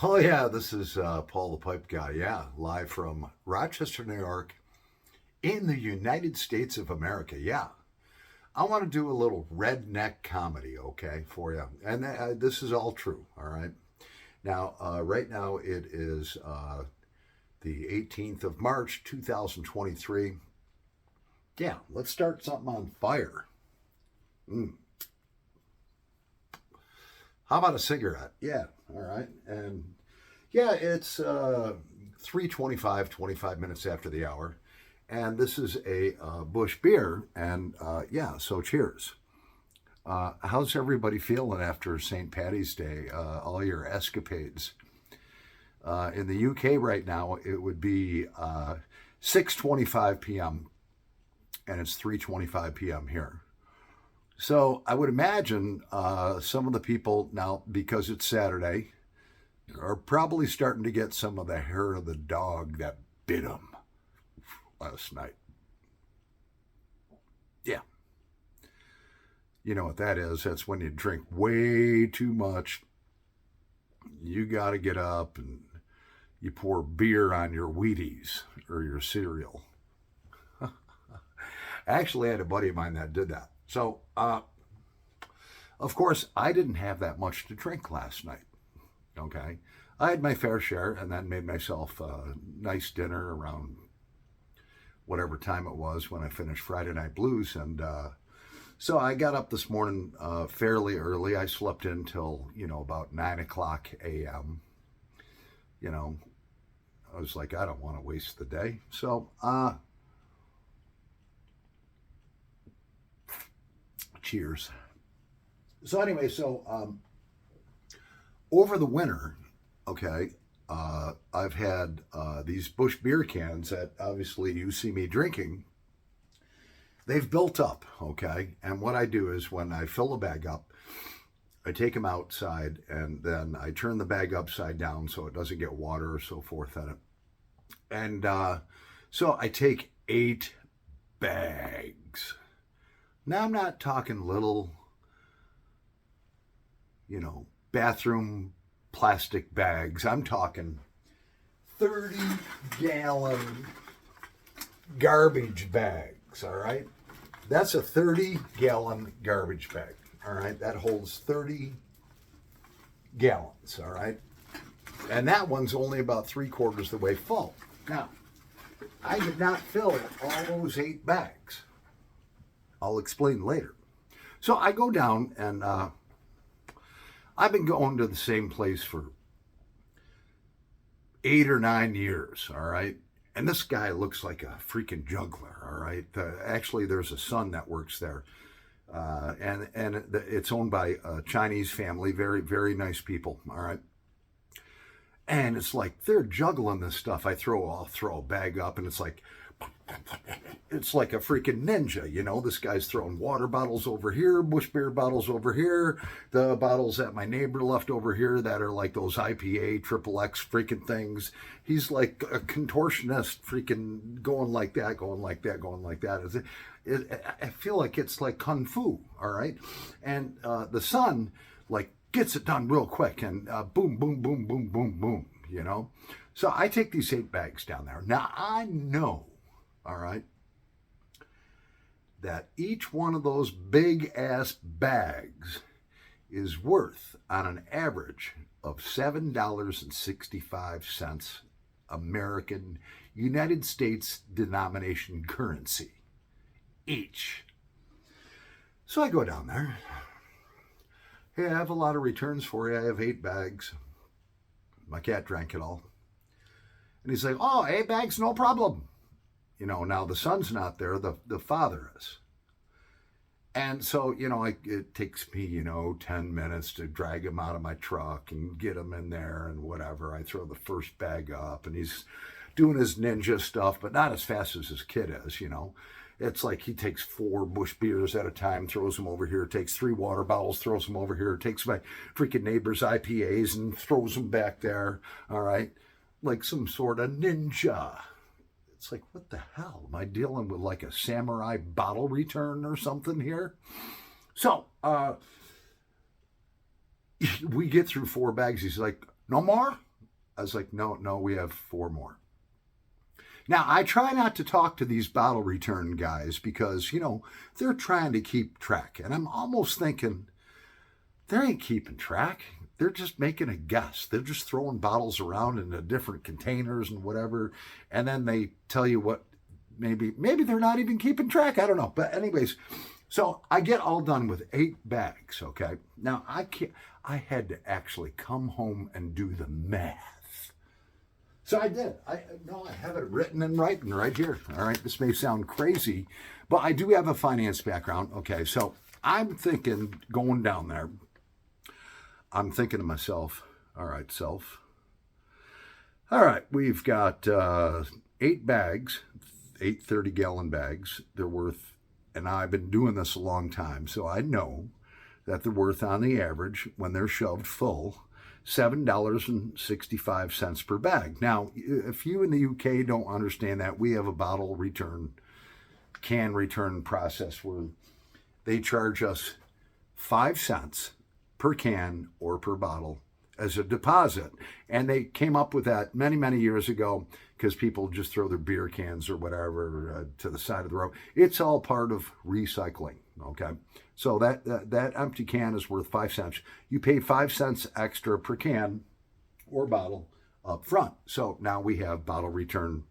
Oh, yeah, this is Paul the Pipe Guy. Yeah, live from Rochester, New York, in the United States of America. Yeah, I want to do a little redneck comedy, okay, for you. And this is all true, all right? Now, right now it is the 18th of March, 2023. Yeah, let's start something on fire. Mm. How about a cigarette? Yeah, all right. And yeah, it's 3:25, 25 minutes after the hour. And this is a Bush beer. And yeah, so cheers. How's everybody feeling after St. Patty's Day? All your escapades. In the UK right now, it would be 6:25 p.m. and it's 3:25 p.m. here. So I would imagine some of the people now, because it's Saturday, are probably starting to get some of the hair of the dog that bit them last night. Yeah, you know what that is. That's when you drink way too much. You got to get up and you pour beer on your Wheaties or your cereal. Actually, I had a buddy of mine that did that. So, of course, I didn't have that much to drink last night. Okay. I had my fair share and then made myself a nice dinner around whatever time it was when I finished Friday Night Blues. And so I got up this morning fairly early. I slept until, about 9 o'clock a.m. You know, I was like, I don't want to waste the day. So, cheers. So anyway, over the winter, okay, I've had these Bush beer cans that obviously you see me drinking. They've built up, okay, and what I do is when I fill the bag up, I take them outside and then I turn the bag upside down so it doesn't get water or so forth in it. And so I take 8 bags. Now I'm not talking little, bathroom plastic bags. I'm talking 30-gallon garbage bags, all right? That's a 30-gallon garbage bag, all right? That holds 30 gallons, all right? And that one's only about 3/4 the way full. Now, I did not fill all those 8 bags. I'll explain later. So I go down and I've been going to the same place for 8 or 9 years, all right? And this guy looks like a freaking juggler, all right? Actually, there's a son that works there. And it's owned by a Chinese family, very, very nice people, all right? And it's like they're juggling this stuff. I'll throw a bag up and it's like a freaking ninja, This guy's throwing water bottles over here, Bush beer bottles over here, the bottles that my neighbor left over here that are like those IPA, triple X freaking things. He's like a contortionist, freaking going like that, going like that, going like that. I feel like it's like kung fu, all right? And the son, like, gets it done real quick and boom, boom, boom, boom, boom, boom, So I take these 8 bags down there. Now I know, all right, that each one of those big ass bags is worth on an average of $7.65 American United States denomination currency each. So I go down there. Hey, I have a lot of returns for you. I have 8 bags. My cat drank it all. And he's like, oh, 8 bags, no problem. Now the son's not there, the father is. And so, it takes me, 10 minutes to drag him out of my truck and get him in there and whatever. I throw the first bag up and he's doing his ninja stuff, but not as fast as his kid is, It's like he takes 4 Bush beers at a time, throws them over here, takes 3 water bottles, throws them over here, takes my freaking neighbor's IPAs and throws them back there, all right? Like some sort of ninja. It's like, what the hell? Am I dealing with like a samurai bottle return or something here? So, we get through 4 bags. He's like, No more? I was like, no, we have 4 more. Now, I try not to talk to these bottle return guys because, they're trying to keep track. And I'm almost thinking, they ain't keeping track. They're just making a guess. They're just throwing bottles around into different containers and whatever. And then they tell you what, maybe they're not even keeping track. I don't know. But anyways, so I get all done with 8 bags, okay? Now, I had to actually come home and do the math. So I did. I have it written in writing right here. All right, this may sound crazy, but I do have a finance background. Okay, so I'm thinking going down there, I'm thinking to myself, all right, self. All right, we've got 8 bags, 8 30-gallon bags. They're worth, and I've been doing this a long time, so I know that they're worth on the average when they're shoved full, $7.65 per bag. Now, if you in the UK don't understand that, we have a bottle return, can return process where they charge us 5 cents per can or per bottle as a deposit. And they came up with that many, many years ago because people just throw their beer cans or whatever to the side of the road. It's all part of recycling, okay? So that empty can is worth 5 cents. You pay 5 cents extra per can or bottle up front. So now we have bottle return,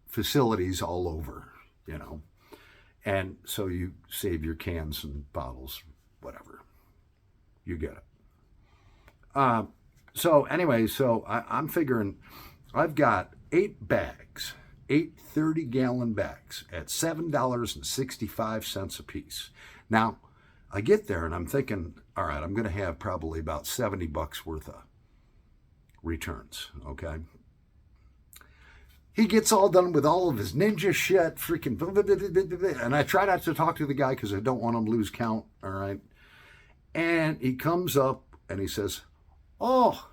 facilities all over, And so you save your cans and bottles, whatever. You get it. So anyway, I'm figuring I've got 8 bags, 8 30-gallon bags at $7.65 a piece. Now, I get there and I'm thinking, all right, I'm going to have probably about $70 worth of returns, okay? He gets all done with all of his ninja shit, freaking, and I try not to talk to the guy because I don't want him to lose count, all right? And he comes up and he says, oh,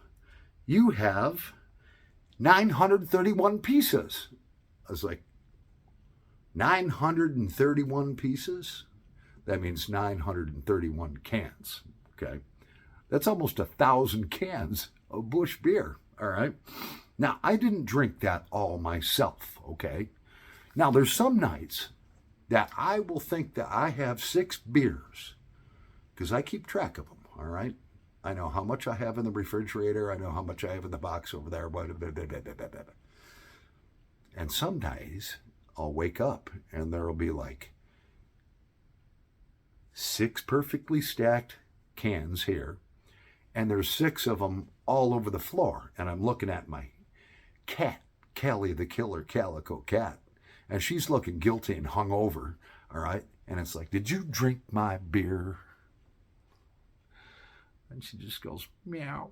you have 931 pieces. I was like, 931 pieces? That means 931 cans, okay? That's almost 1,000 cans of Busch beer, all right? Now, I didn't drink that all myself, okay? Now, there's some nights that I will think that I have 6 beers because I keep track of them, all right? I know how much I have in the refrigerator. I know how much I have in the box over there. And some days I'll wake up and there will be like 6 perfectly stacked cans here. And there's 6 of them all over the floor. And I'm looking at my cat, Callie the killer calico cat. And she's looking guilty and hungover, all right? And it's like, did you drink my beer? And she just goes, meow,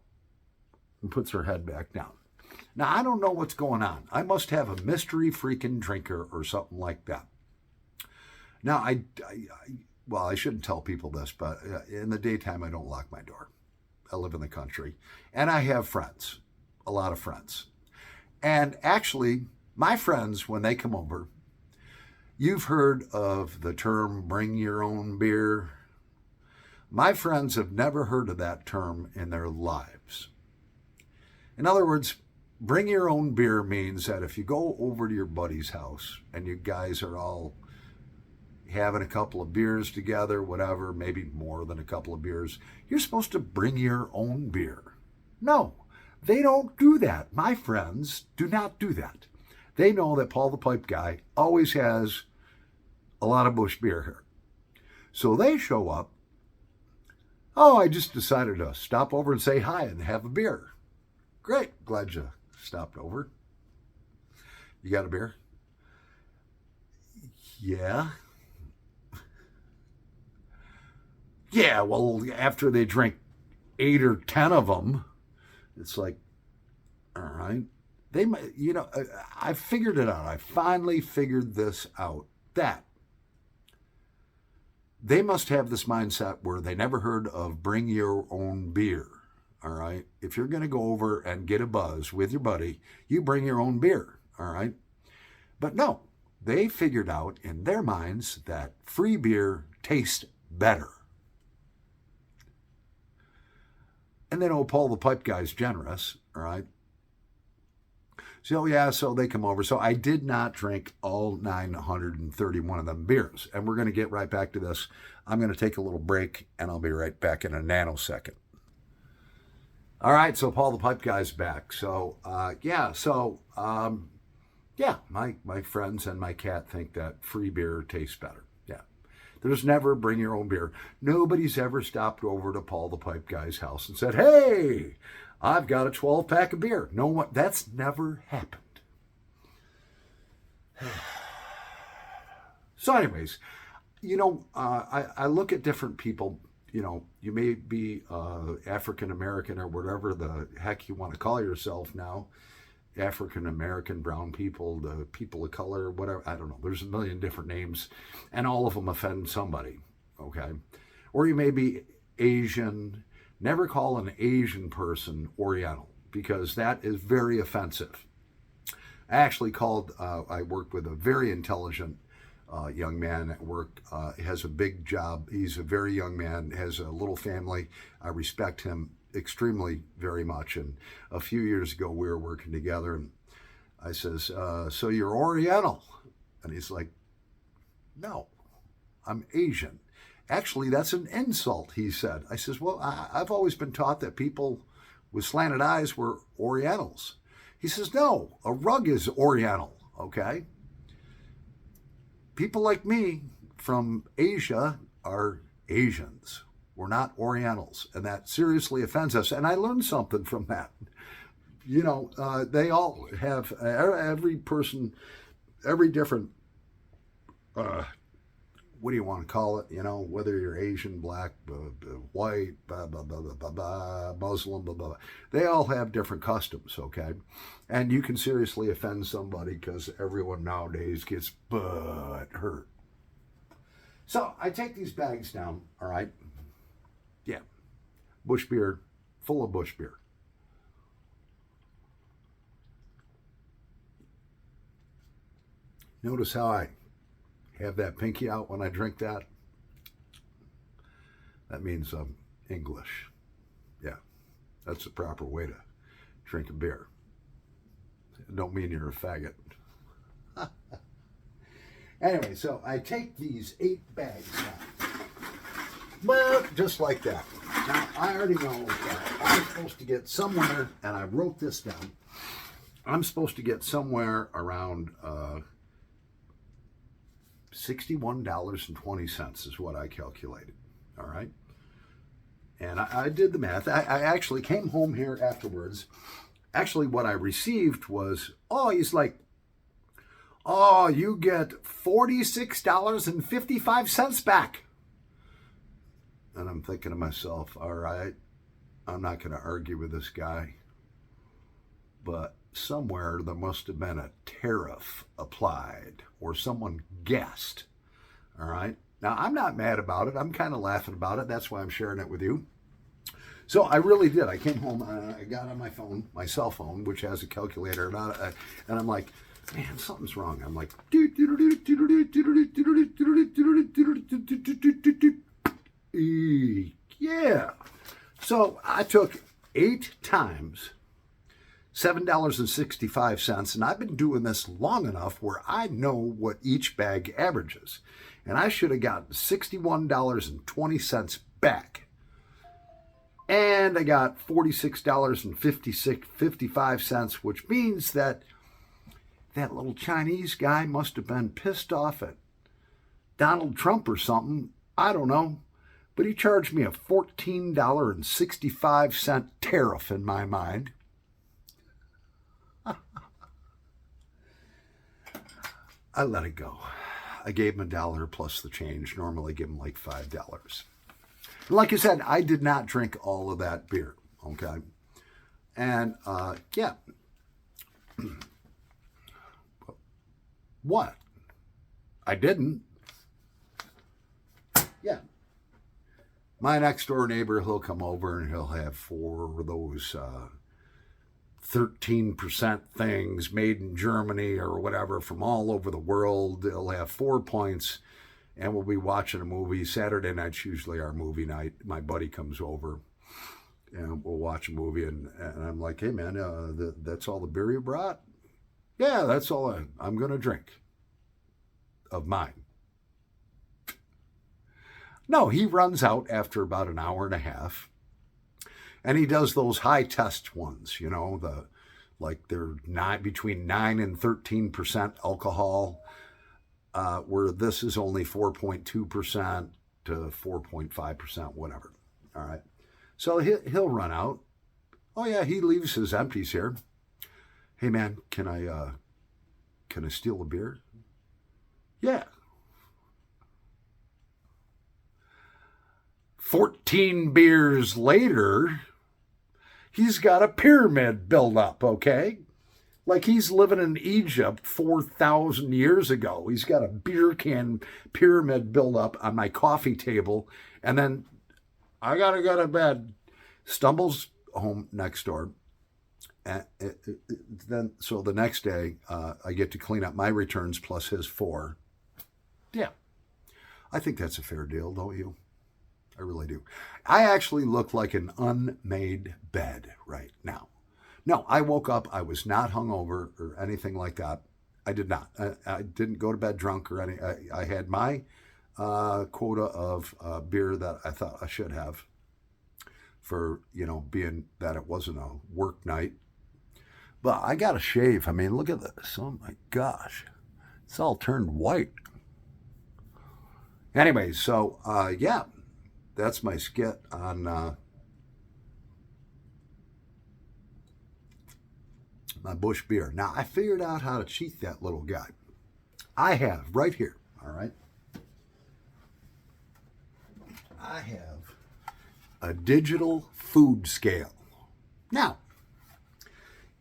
and puts her head back down. Now, I don't know what's going on. I must have a mystery freaking drinker or something like that. Now, I shouldn't tell people this, but in the daytime, I don't lock my door. I live in the country. And I have friends, a lot of friends. And actually, my friends, when they come over, you've heard of the term bring your own beer. My friends have never heard of that term in their lives. In other words, bring your own beer means that if you go over to your buddy's house and you guys are all having a couple of beers together, whatever, maybe more than a couple of beers, you're supposed to bring your own beer. No, they don't do that. My friends do not do that. They know that Paul the Pipe Guy always has a lot of Busch beer here. So they show up. Oh, I just decided to stop over and say hi and have a beer. Great. Glad you stopped over. You got a beer? Yeah. Yeah, well, after they drink 8 or 10 of them, it's like, all right. They might, I figured it out. I finally figured this out. That they must have this mindset where they never heard of bring your own beer, all right? If you're going to go over and get a buzz with your buddy, you bring your own beer, all right? But no, they figured out in their minds that free beer tastes better. And then, oh, Paul the Pipe Guy's generous, all right? So, yeah, so they come over. So I did not drink all 931 of them beers. And we're going to get right back to this. I'm going to take a little break, and I'll be right back in a nanosecond. All right, so Paul the Pipe Guy's back. So, my friends and my cat think that free beer tastes better. Yeah. There's never bring your own beer. Nobody's ever stopped over to Paul the Pipe Guy's house and said, hey, I've got a 12-pack of beer. No one, that's never happened. So anyways, I look at different people. You may be African-American or whatever the heck you want to call yourself now. African-American, brown people, the people of color, whatever. I don't know. There's a million different names, and all of them offend somebody, okay? Or you may be Asian. Never call an Asian person Oriental, because that is very offensive. I actually I worked with a very intelligent young man at work, has a big job. He's a very young man, has a little family. I respect him extremely very much. And a few years ago, we were working together, and I says, so you're Oriental? And he's like, no, I'm Asian. Actually, that's an insult, he said. I says, well, I've always been taught that people with slanted eyes were Orientals. He says, no, a rug is Oriental, okay? People like me from Asia are Asians. We're not Orientals, and that seriously offends us. And I learned something from that. They all have, every person, every different, what do you want to call it? Whether you're Asian, black, white, Muslim, blah, blah. They all have different customs, okay? And you can seriously offend somebody because everyone nowadays gets butt hurt. So I take these bags down, all right? Yeah, bush beer, full of bush beer. Notice how I have that pinky out when I drink that? That means I'm English. Yeah, that's the proper way to drink a beer. It don't mean you're a faggot. Anyway, so I take these 8 bags down. Well, just like that. Now, I already know that I'm supposed to get somewhere, and I wrote this down, I'm supposed to get somewhere around $61.20 is what I calculated, all right? And I did the math. I actually came home here afterwards. Actually, what I received was, he's like, you get $46.55 back. And I'm thinking to myself, all right, I'm not going to argue with this guy, but somewhere there must have been a tariff applied or someone guessed, all right? Now, I'm not mad about it. I'm kind of laughing about it. That's why I'm sharing it with you. So I really did. I came home, I got on my phone, my cell phone, which has a calculator, and I'm like, man, something's wrong. I'm like, yeah. So I took 8 times $7.65, and I've been doing this long enough where I know what each bag averages. And I should have gotten $61.20 back. And I got $46.55, which means that little Chinese guy must have been pissed off at Donald Trump or something. I don't know. But he charged me a $14.65 tariff in my mind. I let it go. I gave him $1 plus the change. Normally I give him like $5. Like I said, I did not drink all of that beer, okay? And, yeah. What? I didn't. Yeah. My next door neighbor, he'll come over and he'll have 4 of those 13% things made in Germany or whatever from all over the world. They'll have 4 points, and we'll be watching a movie. Saturday night's usually our movie night. My buddy comes over. and we'll watch a movie, and I'm like, hey man, that's all the beer you brought? Yeah, that's all I'm going to drink of mine. No, he runs out after about an hour and a half, and he does those high test ones, they're not between 9 and 13% alcohol, where this is only 4.2% to 4.5%, whatever. All right. So he'll run out. Oh yeah, he leaves his empties here. Hey man, can I steal a beer? Yeah. 14 beers later, he's got a pyramid built up, okay? Like he's living in Egypt 4,000 years ago. He's got a beer can pyramid built up on my coffee table. And then I got to go to bed. Stumbles home next door. And so the next day, I get to clean up my returns plus his 4. Yeah. I think that's a fair deal, don't you? I really do. I actually look like an unmade bed right now. No, I woke up. I was not hungover or anything like that. I did not. I didn't go to bed drunk or any. I had my quota of beer that I thought I should have for, being that it wasn't a work night. But I got to shave. I mean, look at this. Oh my gosh. It's all turned white. Anyway, so yeah, that's my skit on my Busch beer. Now, I figured out how to cheat that little guy. I have right here, all right? I have a digital food scale. Now,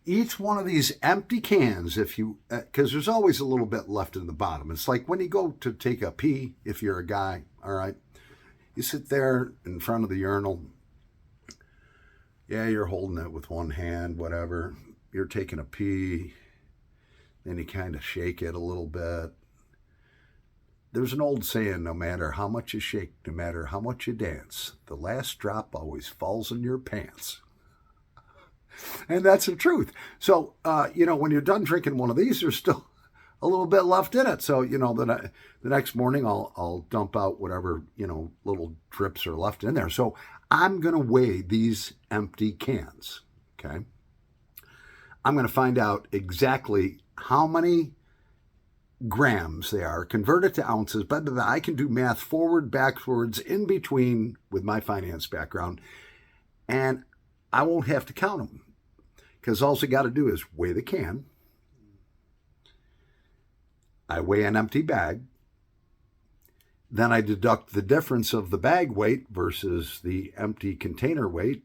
each one of these empty cans, because there's always a little bit left in the bottom. It's like when you go to take a pee, if you're a guy, all right? You sit there in front of the urinal. Yeah, you're holding it with one hand, whatever. You're taking a pee, then you kind of shake it a little bit. There's an old saying, no matter how much you shake, no matter how much you dance, the last drop always falls in your pants. And that's the truth. So, when you're done drinking one of these, there's still a little bit left in it. So, the next morning I'll dump out whatever, little drips are left in there. So I'm going to weigh these empty cans, okay? I'm going to find out exactly how many grams they are, convert it to ounces, but I can do math forward, backwards, in between with my finance background, and I won't have to count them because all I got to do is weigh the can. I weigh an empty bag. Then I deduct the difference of the bag weight versus the empty container weight.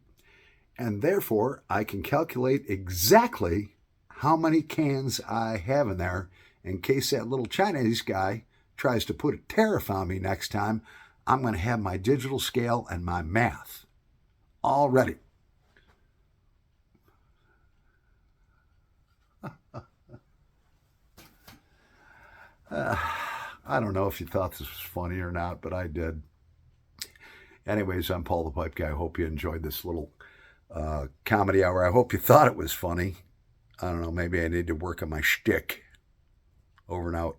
And therefore, I can calculate exactly how many cans I have in there in case that little Chinese guy tries to put a tariff on me next time. I'm going to have my digital scale and my math all ready. I don't know if you thought this was funny or not, but I did. Anyways, I'm Paul the Pipe Guy. I hope you enjoyed this little comedy hour. I hope you thought it was funny. I don't know, maybe I need to work on my shtick. Over and out.